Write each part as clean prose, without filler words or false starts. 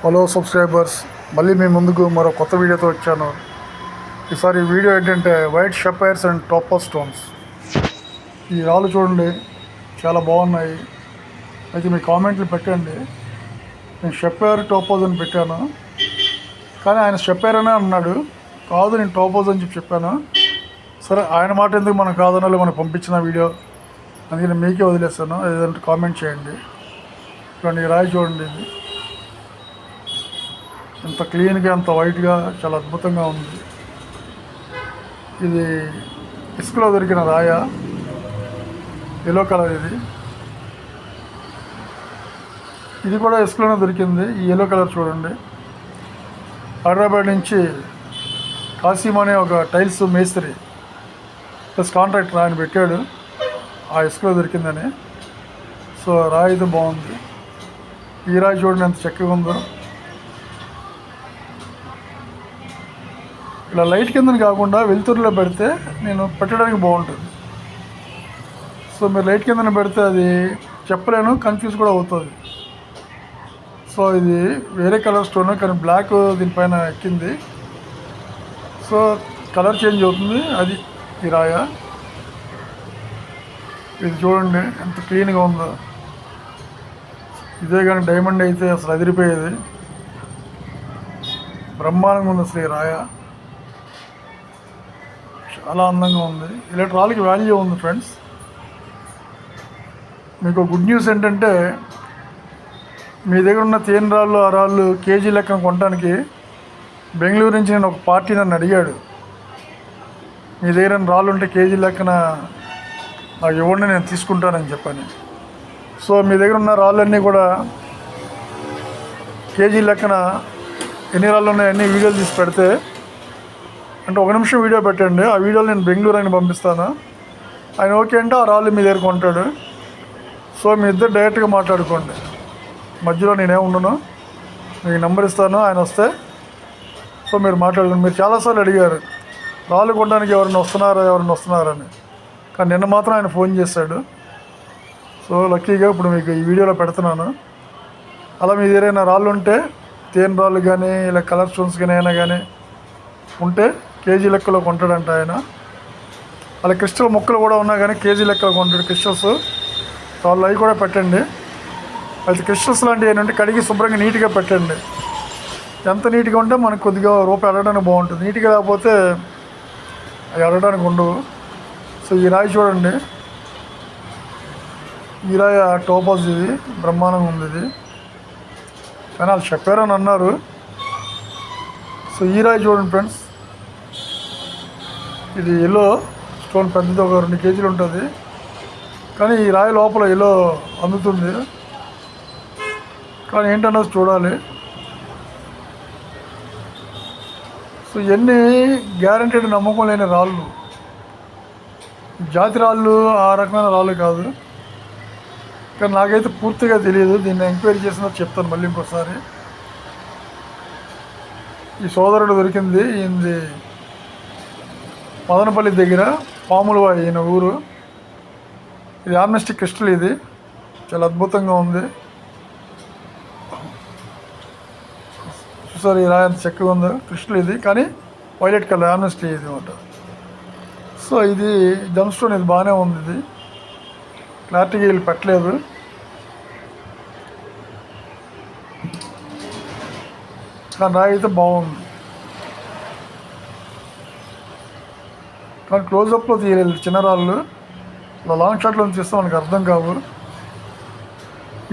Hello subscribers, మళ్ళీ మీ ముందుకు మరో కొత్త వీడియోతో వచ్చాను. ఈసారి వీడియో ఏంటంటే వైట్ షపైర్స్ అండ్ టోపస్ స్టోన్స్. ఈ రాళ్ళు చూడండి, చాలా బాగున్నాయి. అయితే మీ కామెంట్లు పెట్టండి. నేను షపైర్ టోపస్ అని పెట్టాను, కానీ ఆయన షపైర్ అనే అన్నాడు. కాదు, నేను టోపస్ అని చెప్పాను. సరే, ఆయన మాట ఎందుకు మనం కాదనాలి, మనకు పంపించిన వీడియో, అందుకని మీకే వదిలేస్తాను. ఏదంటే కామెంట్ చేయండి. చూడండి, ఈ రాయి చూడండి, ఇది ఎంత క్లీన్గా, ఎంత వైట్గా, చాలా అద్భుతంగా ఉంది. ఇది ఇసుకలో దొరికిన రాయ, ఎల్లో కలర్. ఇది కూడా ఇసుకలోనే దొరికింది. ఈ ఎల్లో కలర్ చూడండి. హైదరాబాద్ నుంచి కాసిం అనే ఒక టైల్స్ మేస్త్రి ప్లస్ కాంట్రాక్టర్ ఆయన పెట్టాడు, ఆ ఇసుకలో దొరికిందని. సో రాయి అయితే బాగుంది. ఈ రాయి చూడండి ఎంత చక్కగా ఉందో. ఇలా లైట్ కిందని కాకుండా వెలుతురులో పెడితే నేను పెట్టడానికి బాగుంటుంది. సో మీరు లైట్ కిందన పెడితే అది చెప్పలేను, కన్ఫ్యూజ్ కూడా అవుతుంది. సో ఇది వేరే కలర్ స్టోన్, కానీ బ్లాక్ దీనిపైన ఎక్కింది. సో కలర్ చేంజ్ అవుతుంది. అది ఈ రాయ. ఇది చూడండి ఎంత క్లీన్గా ఉందో. ఇదే కానీ డైమండ్ అయితే అసలు అదిరిపోయేది. బ్రహ్మాండంగా ఉంది అసలు ఈ రాయ, చాలా అందంగా ఉంది. ఇలాంటి రాళ్ళకి వాల్యూ ఉంది ఫ్రెండ్స్. మీకు గుడ్ న్యూస్ ఏంటంటే, మీ దగ్గర ఉన్న తేనె రాళ్ళు, ఆ రాళ్ళు కేజీ లెక్కన కొనడానికి బెంగళూరు నుంచి నేను ఒక పార్టీ నన్ను అడిగాడు, మీ దగ్గర రాళ్ళు ఉంటే కేజీ లెక్కన నాకు ఇవ్వండి, నేను తీసుకుంటానని చెప్పాను. సో మీ దగ్గర ఉన్న రాళ్ళన్నీ కూడా కేజీ లెక్కన ఎన్ని రాళ్ళు ఉన్నాయో అన్ని వీడియోలు తీసి పెడితే, అంటే 1 నిమిషం వీడియో పెట్టండి, ఆ వీడియోలు నేను బెంగళూరు ఆయన పంపిస్తాను. ఆయన ఓకే అంటే ఆ రాళ్ళు మీ దగ్గర కొంటాడు. సో మీ ఇద్దరు డైరెక్ట్గా మాట్లాడుకోండి, మధ్యలో నేనే ఉండను. మీకు నెంబర్ ఇస్తాను, ఆయన వస్తే సో మీరు మాట్లాడుకోండి. మీరు చాలాసార్లు అడిగారు రాళ్ళు కొనడానికి ఎవరైనా వస్తున్నారని, కానీ నిన్న మాత్రం ఆయన ఫోన్ చేశాడు. సో లక్కీగా ఇప్పుడు మీకు ఈ వీడియోలో పెడుతున్నాను. అలా మీ దగ్గర రాళ్ళు ఉంటే, తేనె రాళ్ళు కానీ ఇలా కలర్ స్టోన్స్ కానీ అయినా కానీ ఉంటే కేజీ లెక్కలో కొంటాడంట ఆయన. అలా క్రిస్టల్ మొక్కలు కూడా ఉన్నా కానీ కేజీ లెక్కలో కొంటాడు క్రిస్టల్స్. వాళ్ళు అవి కూడా పెట్టండి. అయితే క్రిస్టల్స్ లాంటివి ఏంటంటే కడిగి శుభ్రంగా నీట్గా పెట్టండి. ఎంత నీట్గా ఉంటే మనకు కొద్దిగా రూపాయి అడగడానికి బాగుంటుంది. నీట్గా లేకపోతే అవి అడగడానికి ఉండవు. సో ఈ రాయి చూడండి, ఈ రాయి టోపస్. ఇది బ్రహ్మాండంగా ఉంది. ఇది కానీ వాళ్ళు చెప్పారని అన్నారు. సో ఈ రాయి చూడండి ఫ్రెండ్స్, ఇది ఎల్లో స్టోన్, పెద్దది, ఒక 2 కేజీలు ఉంటుంది. కానీ ఈ రాయి లోపల ఎల్లో అందుతుంది, కానీ ఏంటన్నది చూడాలి. సో ఇవన్నీ గ్యారంటీడ్ నమ్మకం లేని రాళ్ళు, జాతి రాళ్ళు, ఆ రకమైన రాళ్ళు కాదు. కానీ నాకైతే పూర్తిగా తెలియదు. దీన్ని ఎంక్వైరీ చేసినా చెప్తాను మళ్ళీ ఇంకోసారి. ఈ సోదరుడు దొరికింది, ఈయనది మదనపల్లి దగ్గర పాములవాయి ఈయన ఊరు. ఇది ఆమ్నెస్టీ క్రిస్టల్. ఇది చాలా అద్భుతంగా ఉంది. చూసారు ఈ రాయి ఎంత చక్కగా ఉందో. క్రిస్టల్ ఇది, కానీ వైలెట్ కలర్ ఆమ్నెస్టీ ఇది అనమాట. సో ఇది జమ్ స్టోన్, ఇది బాగానే ఉంది. ఇది క్లారిటీగా వీళ్ళు పెట్టలేదు, కానీ రాయి అయితే బాగుంది. కానీ క్లోజప్లో తీయలేదు చిన్న రాళ్ళు, ఇలా లాంగ్ షాట్లో తీస్తే మనకు అర్థం కావు.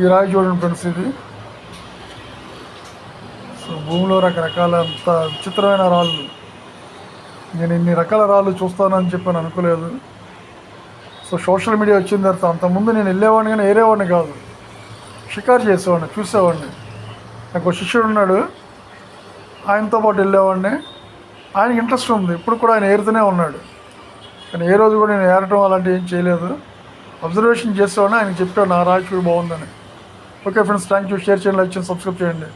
ఈ రాయి చూడండి ఫ్రెండ్స్, ఇది సో భూమిలో రకరకాల అంత విచిత్రమైన రాళ్ళు. నేను ఇన్ని రకాల రాళ్ళు చూస్తానని చెప్పి అనుకోలేదు. సో సోషల్ మీడియా వచ్చిన తర్వాత, అంతకుముందు నేను వెళ్ళేవాడిని కానీ ఏరేవాడిని కాదు, షికారు చేసేవాడిని, చూసేవాడిని. నాకు ఒక శిష్యుడు ఉన్నాడు, ఆయనతో పాటు వెళ్ళేవాడిని. ఆయనకి ఇంట్రెస్ట్ ఉంది, ఇప్పుడు కూడా ఆయన ఏరుతూనే ఉన్నాడు. కానీ ఏ రోజు కూడా నేను ఏరటం అలాంటివి ఏం చేయలేదు, అబ్జర్వేషన్ చేసేవాడిని. ఆయనకి చెప్పాను నా రాయి చూడు బాగుందని. Okay friends, thank you. Share చేయండి, లైక్ చేయండి, సబ్స్క్రైబ్ చేయండి.